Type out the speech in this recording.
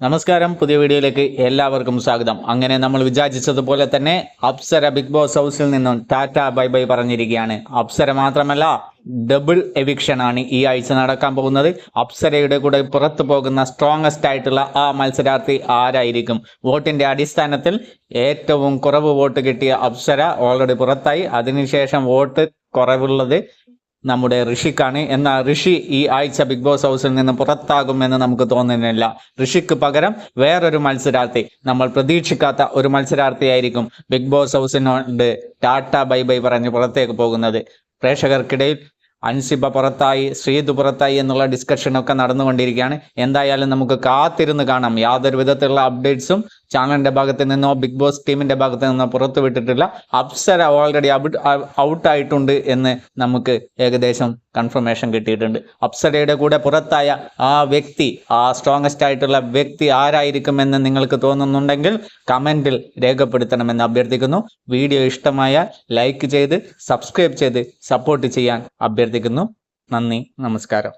നമസ്കാരം, പുതിയ വീഡിയോയിലേക്ക് എല്ലാവർക്കും സ്വാഗതം. അങ്ങനെ നമ്മൾ വിചാരിച്ചതുപോലെ തന്നെ അപ്സര ബിഗ് ബോസ് ഹൗസിൽ നിന്നും ടാറ്റ ബൈ ബൈ പറഞ്ഞിരിക്കുകയാണ്. അപ്സര മാത്രമല്ല, ഡബിൾ എവിക്ഷൻ ആണ് ഈ ആഴ്ച നടക്കാൻ പോകുന്നത്. അപ്സരയുടെ കൂടെ പുറത്തു പോകുന്ന സ്ട്രോങ്ങസ്റ്റ് ആയിട്ടുള്ള ആ മത്സരാർത്ഥി ആരായിരിക്കും? വോട്ടിന്റെ അടിസ്ഥാനത്തിൽ ഏറ്റവും കുറവ് വോട്ട് കിട്ടിയ അപ്സര ഓൾറെഡി പുറത്തായി. അതിനുശേഷം വോട്ട് കുറവുള്ളത് നമ്മുടെ ഋഷിക്കാണ്. എന്നാൽ ഋഷി ഈ ആഴ്ച ബിഗ് ബോസ് ഹൗസിൽ നിന്ന് പുറത്താകുമെന്ന് നമുക്ക് തോന്നുന്നില്ല. ഋഷിക്ക് പകരം വേറൊരു മത്സരാർത്ഥി, നമ്മൾ പ്രതീക്ഷിക്കാത്ത ഒരു മത്സരാർത്ഥിയായിരിക്കും ബിഗ് ബോസ് ഹൗസിനോട് ടാറ്റ ബൈ ബൈ പറഞ്ഞ് പുറത്തേക്ക് പോകുന്നത്. പ്രേക്ഷകർക്കിടയിൽ അൻസിബ പുറത്തായി, ശ്രീതു പുറത്തായി എന്നുള്ള ഡിസ്കഷനൊക്കെ നടന്നുകൊണ്ടിരിക്കുകയാണ്. എന്തായാലും നമുക്ക് കാത്തിരുന്ന് കാണാം. യാതൊരു വിധത്തിലുള്ള അപ്ഡേറ്റ്സും ചാനലിന്റെ ഭാഗത്ത് നിന്നോ ബിഗ് ബോസ് ടീമിന്റെ ഭാഗത്ത് നിന്നോ പുറത്തു വിട്ടിട്ടില്ല. അപ്സര ഓൾറെഡി ഔട്ട് ആയിട്ടുണ്ട് എന്ന് നമുക്ക് ഏകദേശം കൺഫർമേഷൻ കിട്ടിയിട്ടുണ്ട്. അപ്സരയുടെ കൂടെ പുറത്തായ ആ വ്യക്തി, ആ സ്ട്രോങ്ങസ്റ്റ് ആയിട്ടുള്ള വ്യക്തി ആരായിരിക്കുമെന്ന് നിങ്ങൾക്ക് തോന്നുന്നുണ്ടെങ്കിൽ കമന്റിൽ രേഖപ്പെടുത്തണമെന്ന് അഭ്യർത്ഥിക്കുന്നു. വീഡിയോ ഇഷ്ടമായാൽ ലൈക്ക് ചെയ്ത് സബ്സ്ക്രൈബ് ചെയ്ത് സപ്പോർട്ട് ചെയ്യാൻ അഭ്യർത്ഥിക്കുന്നു. നന്ദി, നമസ്കാരം.